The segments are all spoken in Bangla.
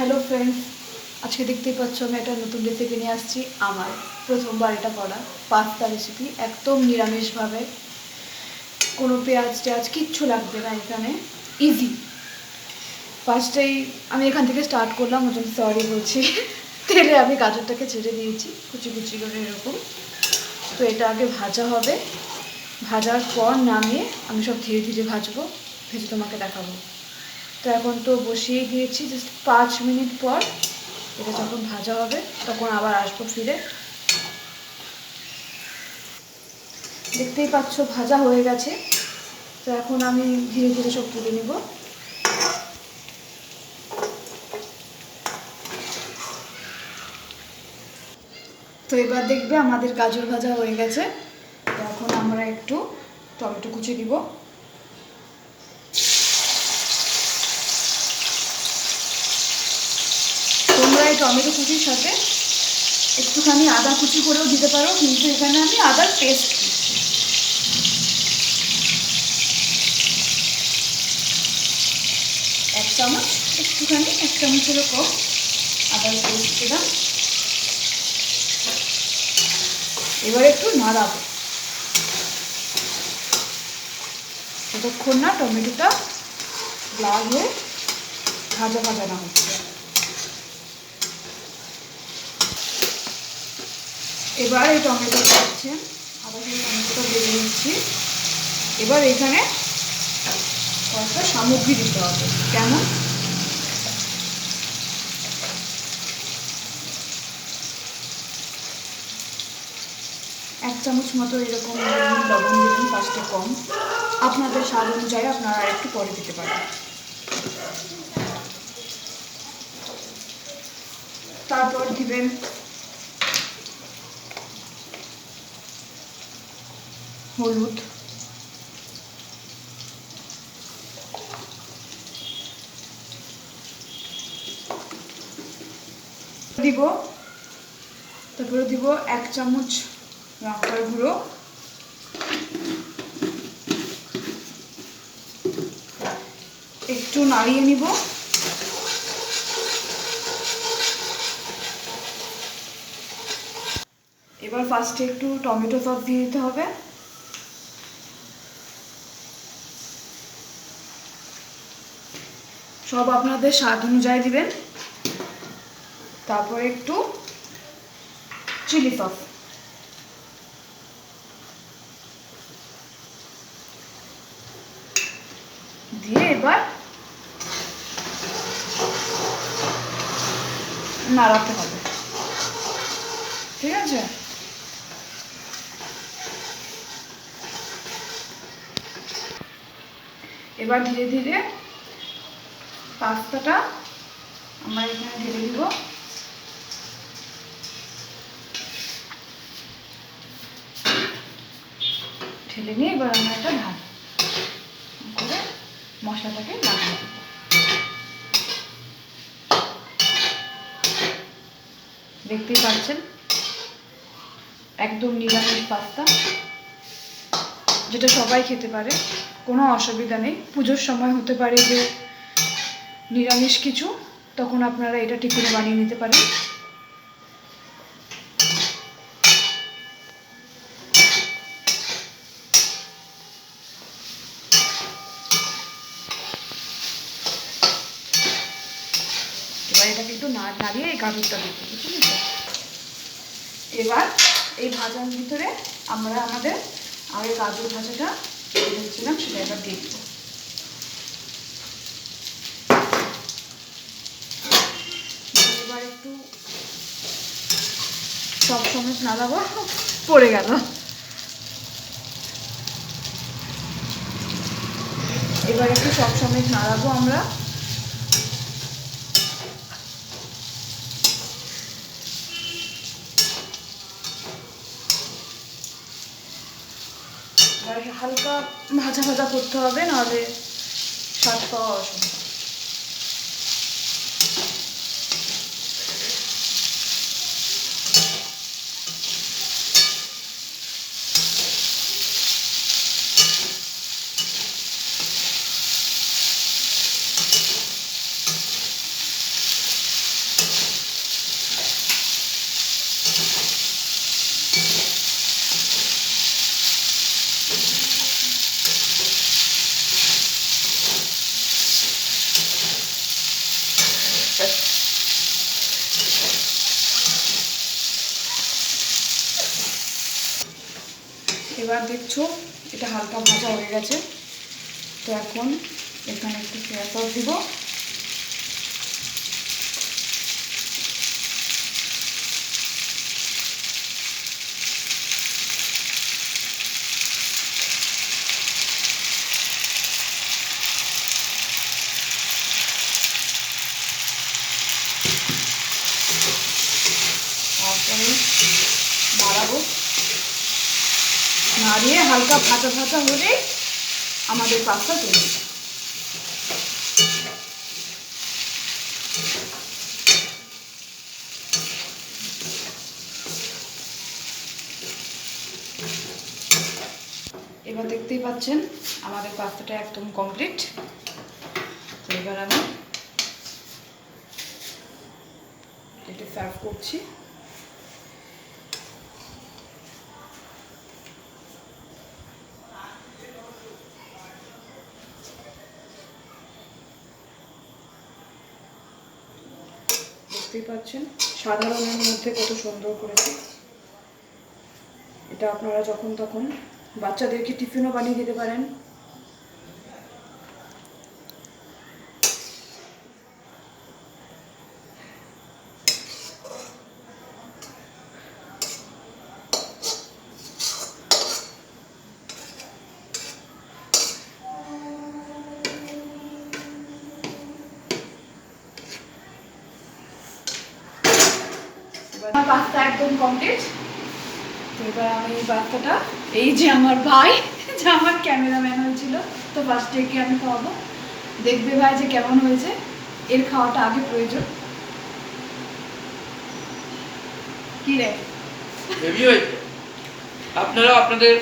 হ্যালো ফ্রেন্ডস, আজকে দেখতেই পাচ্ছ আমি একটা নতুন রেসিপি নিয়ে আসছি। আমার প্রথমবার এটা করা পাস্তা রেসিপি, একদম নিরামিষভাবে, কোনো পেঁয়াজ টেয়াজ কিচ্ছু লাগবে না এখানে, ইজি। ফার্স্টেই আমি এখান থেকে স্টার্ট করলাম, ওই জন্য সরি বলছি। তেলে আমি গাজরটাকে ছেড়ে দিয়েছি কুচি কুচি করে এরকম। তো এটা আগে ভাজা হবে, ভাজার পর নামিয়ে আমি সব ধীরে ধীরে ভাজবো, ভেজে তোমাকে দেখাবো। তো এখন তো বসিয়ে দিয়েছি, জাস্ট 5 মিনিট পর এটা যখন ভাজা হবে তখন আবার আসবো ফিরে। দেখতেই পাচ্ছ ভাজা হয়ে গেছে। তো এখন আমি ধীরে ধীরে সব তুলে নেব। তো এবার দেখবে আমাদের গাজর ভাজা হয়ে গেছে। তো এখন আমরা একটু টমেটো কুচি দিব। তোমরা এই টমেটো কুচির সাথে একটুখানি আদা কুচি করেও দিতে পারো, কিন্তু এখানে আমি আদার পেস্ট দিচ্ছি। এক চামচ, একটুখানি, 1 চামচেরও কম আদার পেস্ট দিলাম। এবার একটু নাড়াবো যতক্ষণ না টমেটোটা লাল হয়ে ভাজা ভাজা না হচ্ছে। এবার এই টমেটো পাচ্ছেন, আবার সেই টমেটোটা ভেজে নিচ্ছি। এবার এখানে কয়েকটা সামগ্রী দিতে হবে। কেমন? 1 চামচ মতো এরকম লবণ দিবেন, ফার্স্টে কম, আপনাদের স্বাদ অনুযায়ী আপনারা আর একটু পরে দিতে পারেন। তারপর দিবেন হলুদ, দিব, তারপরে দিব 1 চামচ লঙ্কার গুঁড়ো, একটু নাড়িয়ে নিব। এবার ফার্স্টে একটু টমেটো সস দিয়ে দিতে হবে। সব আপনাদের স্বাদ অনুযায়ী দিবেন। তারপর একটু চিলি সস দিয়ে এবার নাড়াতে হবে, ঠিক আছে? এবার ধীরে ধীরে পাস্তাটা আমরা এখানে ঢেলে দিব। ঢেলে নিয়ে এবার আমরা একটা ঢাক করে মশলাটাকে লাগিয়ে দেব। দেখতেই পাচ্ছেন একদম নিরামিষ পাস্তা, যেটা সবাই খেতে পারে, কোনো অসুবিধা নেই। পুজোর সময় হতে পারে যে নিরামিষ কিছু, তখন আপনারা এটা টিফিনে বানিয়ে নিতে পারেন। এবার এটাকে একটু নাড়িয়ে এই গাজরটা দিতে হবে, ঠিক আছে? এবার এই ভাজার ভিতরে আমরা আমাদের আগে গাজর ভাজাটা ভেজেছিলাম সেটা এবার দিয়ে দিব। এবার একটু সব সময় নাড়াবো, পড়ে গেল। এবার একটু সব সময় নাড়াবো আমরা। হালকা ভাজা ভাজা করতে হবে, নাহলে স্বাদ পাওয়া অসম্ভব। এবার দেখছো এটা হালকা ভাজা হয়ে গেছে। তো এখন এখানে একটু সয়া সস দিব। তারপরে নাড়াবো, নাড়িয়ে হালকা ভাজা ভাজা হলে আমাদের পাস্তা তৈরি। এবার দেখতেই পাচ্ছেন আমাদের পাস্তাটা একদম কমপ্লিট। তো এবার আমি এটা সার্ভ করছি। দেখতেই পাচ্ছেন সাধারণের মধ্যে কত সুন্দর করেছে। এটা আপনারা যখন তখন বাচ্চাদেরকে টিফিনও বানিয়ে দিতে পারেন। আমার পাস্তা একদম কমপ্লিট। তো এবার আমি এই পাস্তাটা, এই যে আমার ভাই যে আমার ক্যামেরাম্যান হয়েছিল, তো ফার্স্টে কি আমি খাওয়াবো, দেখবে ভাই যে কেমন হয়েছে। এর খাওয়াটা আগে প্রয়োজন। কি রে, হেভি হয়েছে। আপনারাও আপনাদের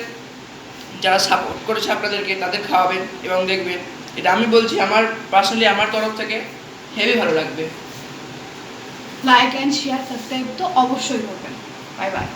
যারা সাপোর্ট করেছে আপনাদেরকে তাদের খাওয়াবেন এবং দেখবেন। এটা আমি বলছি আমার পার্সোনালি আমার তরফ থেকে হেভি ভালো লাগবে। লাইক অ্যান্ড শেয়ার সাবস্ক্রাইব তো অবশ্যই করবেন। Bye bye.